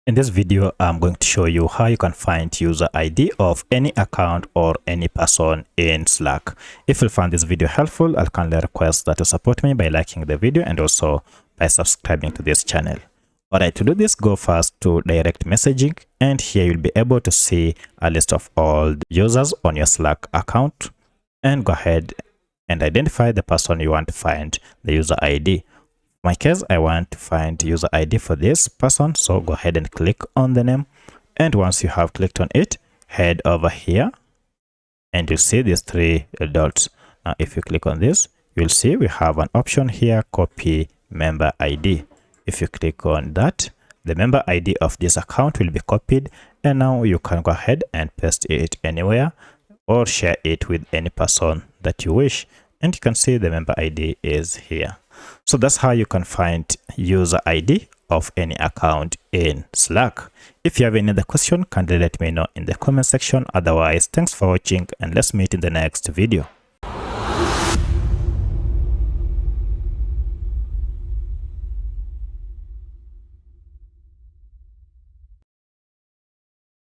In this video, I'm going to show you how you can find user ID of any account or any person in Slack. If you find this video helpful, I'll kindly request that you support me by liking the video and also by subscribing to this channel. Alright, to do this, go first to direct messaging, and here you'll be able to see a list of all the users on your Slack account, and go ahead and identify the person you want to find the user ID. In my case, I want to find user ID for this person, so go ahead and click on the name, and once you have clicked on it, head over here and you'll see these three dots. Now if you click on this, you'll see we have an option here, copy member ID. If you click on that, the member ID of this account will be copied, and now you can go ahead and paste it anywhere or share it with any person that you wish, and you can see the member ID is here. So that's how you can find user ID of any account in Slack. If you have any other question, kindly let me know in the comment section. Otherwise, thanks for watching, and let's meet in the next video.